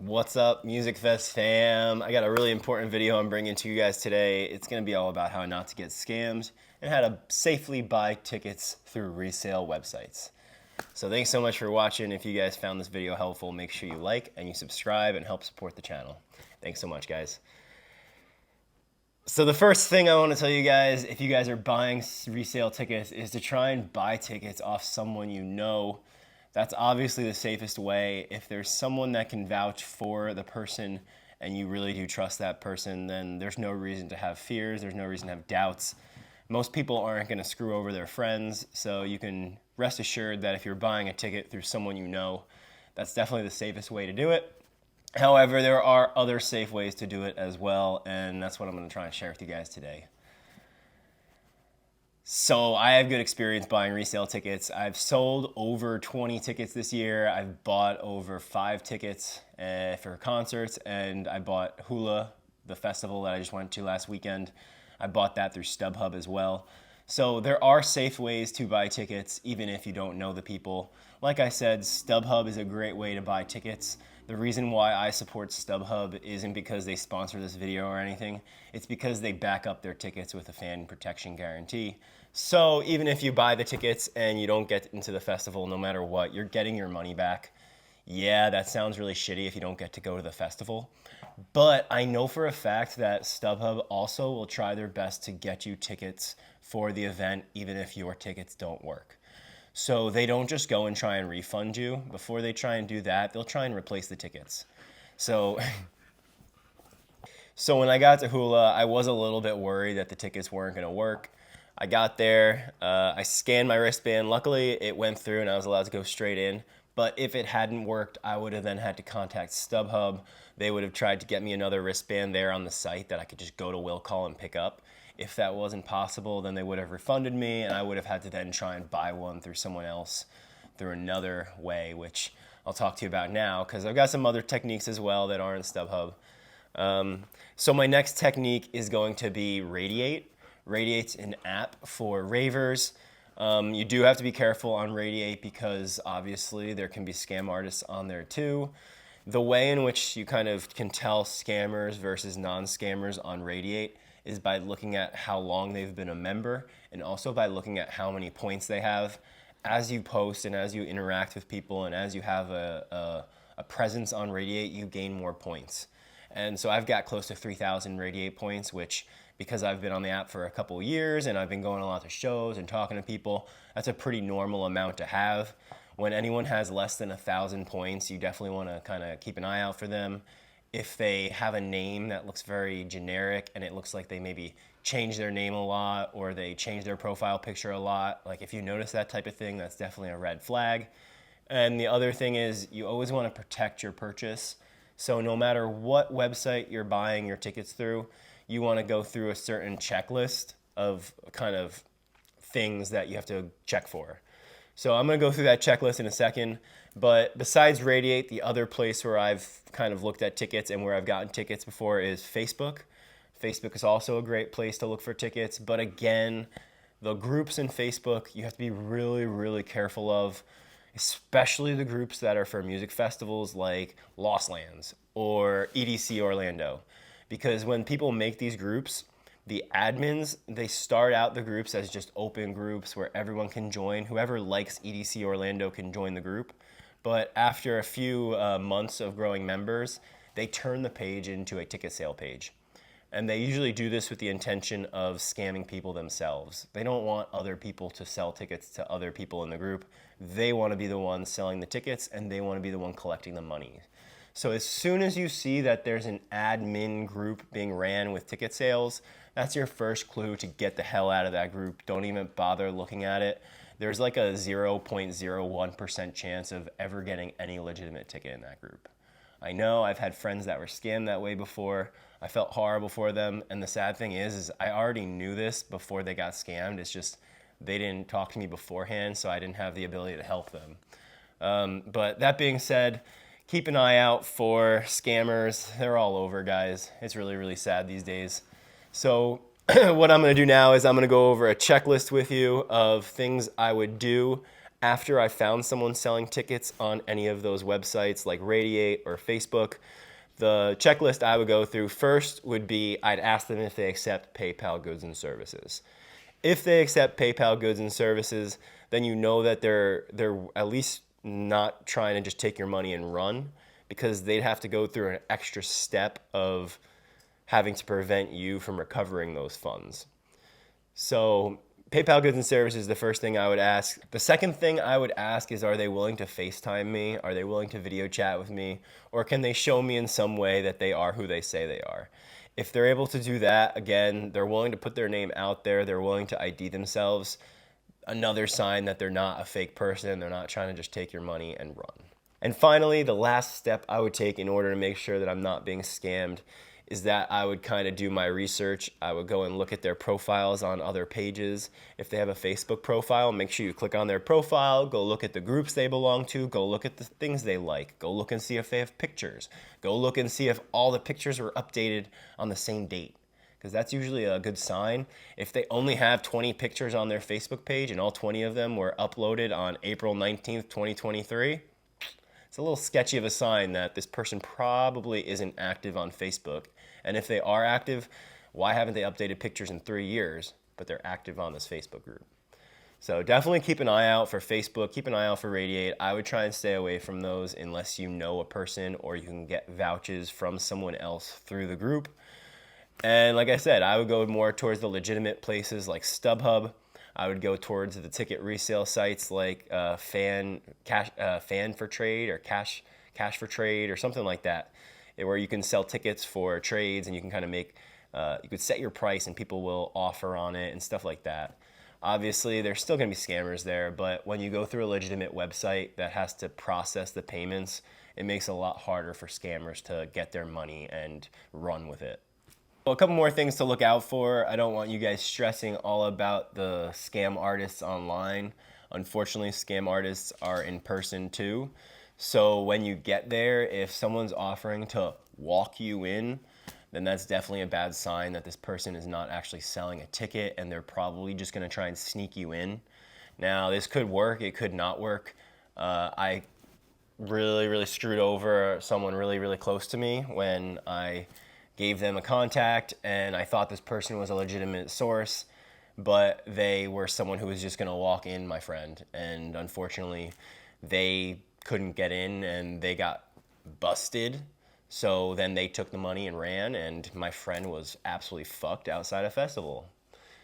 What's up, Music Fest fam? I got a really important video I'm bringing to you guys today. It's going to be all about how not to get scammed and how to safely buy tickets through resale websites. So thanks so much for watching. If you guys found this video helpful, make sure you like and you subscribe and help support the channel. Thanks so much, guys. So the first thing I want to tell you guys, if you guys are buying resale tickets, is to try and buy tickets off someone you know. That's obviously the safest way. If there's someone that can vouch for the person and you really do trust that person, then there's no reason to have fears. There's no reason to have doubts. Most people aren't going to screw over their friends, so you can rest assured that if you're buying a ticket through someone you know, that's definitely the safest way to do it. However, there are other safe ways to do it as well, and that's what I'm going to try and share with you guys today. So I have good experience buying resale tickets. I've sold over 20 tickets this year. I've bought over 5 tickets for concerts, and I bought Hula, the festival that I just went to last weekend. I bought that through StubHub as well. So there are safe ways to buy tickets, even if you don't know the people. Like I said, StubHub is a great way to buy tickets. The reason why I support StubHub isn't because they sponsor this video or anything. It's because they back up their tickets with a fan protection guarantee. So even if you buy the tickets and you don't get into the festival, no matter what, you're getting your money back. Yeah, that sounds really shitty if you don't get to go to the festival. But I know for a fact that StubHub also will try their best to get you tickets for the event, even if your tickets don't work. So they don't just go and try and refund you. Before they try and do that, they'll try and replace the tickets. So, so when I got to Hula, I was a little bit worried that the tickets weren't going to work. I got there, I scanned my wristband. Luckily, it went through and I was allowed to go straight in. But if it hadn't worked, I would have then had to contact StubHub. They would have tried to get me another wristband there on the site that I could just go to will call and pick up. If that wasn't possible, then they would have refunded me, and I would have had to then try and buy one through someone else through another way, which I'll talk to you about now because I've got some other techniques as well that aren't StubHub. So my next technique is going to be Radiate. Radiate's an app for ravers. You do have to be careful on Radiate because obviously there can be scam artists on there too. The way in which you kind of can tell scammers versus non-scammers on Radiate is by looking at how long they've been a member and also by looking at how many points they have. As you post and as you interact with people and as you have a presence on Radiate, you gain more points. And so I've got close to 3,000 Radiate points, which because I've been on the app for a couple of years and I've been going a lot to shows and talking to people, that's a pretty normal amount to have. When anyone has less than 1,000 points, you definitely want to kind of keep an eye out for them. If they have a name that looks very generic and it looks like they maybe change their name a lot or they change their profile picture a lot, like if you notice that type of thing, that's definitely a red flag. And the other thing is you always want to protect your purchase. So no matter what website you're buying your tickets through, you want to go through a certain checklist of kind of things that you have to check for. So I'm going to go through that checklist in a second. But besides Radiate, the other place where I've kind of looked at tickets and where I've gotten tickets before is Facebook. Facebook is also a great place to look for tickets. But again, the groups in Facebook, you have to be really, really careful of, especially the groups that are for music festivals like Lost Lands or EDC Orlando. Because when people make these groups, the admins, they start out the groups as just open groups where everyone can join. Whoever likes EDC Orlando can join the group. But after a few months of growing members, they turn the page into a ticket sale page. And they usually do this with the intention of scamming people themselves. They don't want other people to sell tickets to other people in the group. They want to be the one selling the tickets and they want to be the one collecting the money. So as soon as you see that there's an admin group being ran with ticket sales, that's your first clue to get the hell out of that group. Don't even bother looking at it. There's like a 0.01% chance of ever getting any legitimate ticket in that group. I know I've had friends that were scammed that way before. I felt horrible for them. And the sad thing is I already knew this before they got scammed. It's just they didn't talk to me beforehand, so I didn't have the ability to help them. But that being said, keep an eye out for scammers. They're all over, guys. It's really, really sad these days. So what I'm going to do now is I'm going to go over a checklist with you of things I would do After I found someone selling tickets on any of those websites like Radiate or Facebook, the checklist I would go through first would be I'd ask them if they accept PayPal goods and services. If they accept PayPal goods and services, then you know that they're at least not trying to just take your money and run, because they'd have to go through an extra step of having to prevent you from recovering those funds. So PayPal goods and services is the first thing I would ask. The second thing I would ask is, are they willing to FaceTime me? Are they willing to video chat with me? Or can they show me in some way that they are who they say they are? If they're able to do that, again, they're willing to put their name out there, they're willing to ID themselves, another sign that they're not a fake person, they're not trying to just take your money and run. And finally, the last step I would take in order to make sure that I'm not being scammed is that I would kind of do my research. I would go and look at their profiles on other pages. If they have a Facebook profile, make sure you click on their profile, go look at the groups they belong to, go look at the things they like, go look and see if they have pictures, go look and see if all the pictures were updated on the same date, because that's usually a good sign. If they only have 20 pictures on their Facebook page and all 20 of them were uploaded on April 19th, 2023, it's a little sketchy of a sign that this person probably isn't active on Facebook. And if they are active, why haven't they updated pictures in 3 years, but they're active on this Facebook group? So definitely keep an eye out for Facebook, keep an eye out for Radiate. I would try and stay away from those unless you know a person or you can get vouchers from someone else through the group. And like I said, I would go more towards the legitimate places like StubHub. I would go towards the ticket resale sites like Fan for Trade or Cash for Trade or something like that, where you can sell tickets for trades and you can kind of make, you could set your price and people will offer on it and stuff like that. Obviously, there's still going to be scammers there, but when you go through a legitimate website that has to process the payments, it makes it a lot harder for scammers to get their money and run with it. Well, a couple more things to look out for. I don't want you guys stressing all about the scam artists online. Unfortunately, scam artists are in person too. So when you get there, if someone's offering to walk you in, then that's definitely a bad sign that this person is not actually selling a ticket and they're probably just going to try and sneak you in. Now, this could work, it could not work. I really screwed over someone really close to me when I gave them a contact and I thought this person was a legitimate source, but they were someone who was just going to walk in my friend, and unfortunately they couldn't get in and they got busted. So then they took the money and ran, and my friend was absolutely fucked outside a festival.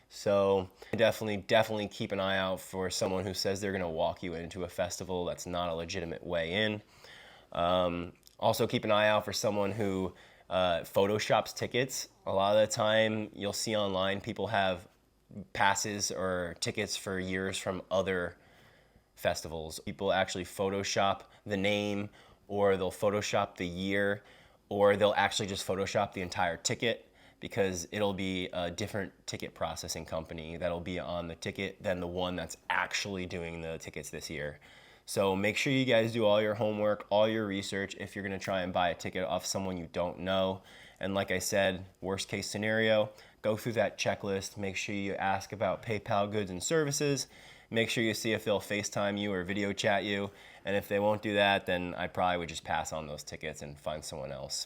So definitely keep an eye out for someone who says they're going to walk you into a festival. That's not a legitimate way in. Also keep an eye out for someone who photoshops tickets. A lot of the time you'll see online people have passes or tickets for years from other festivals. People actually Photoshop the name, or they'll Photoshop the year, or they'll actually just Photoshop the entire ticket, because it'll be a different ticket processing company that'll be on the ticket than the one that's actually doing the tickets this year. So make sure you guys do all your homework, all your research if you're gonna try and buy a ticket off someone you don't know. And like I said, worst case scenario, go through that checklist, make sure you ask about PayPal goods and services, make sure you see if they'll FaceTime you or video chat you, and if they won't do that, then I probably would just pass on those tickets and find someone else.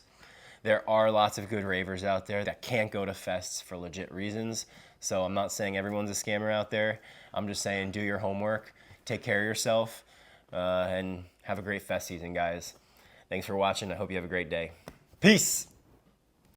There are lots of good ravers out there that can't go to fests for legit reasons, so I'm not saying everyone's a scammer out there. I'm just saying do your homework, take care of yourself, and have a great fest season, guys. Thanks for watching. I hope you have a great day. Peace!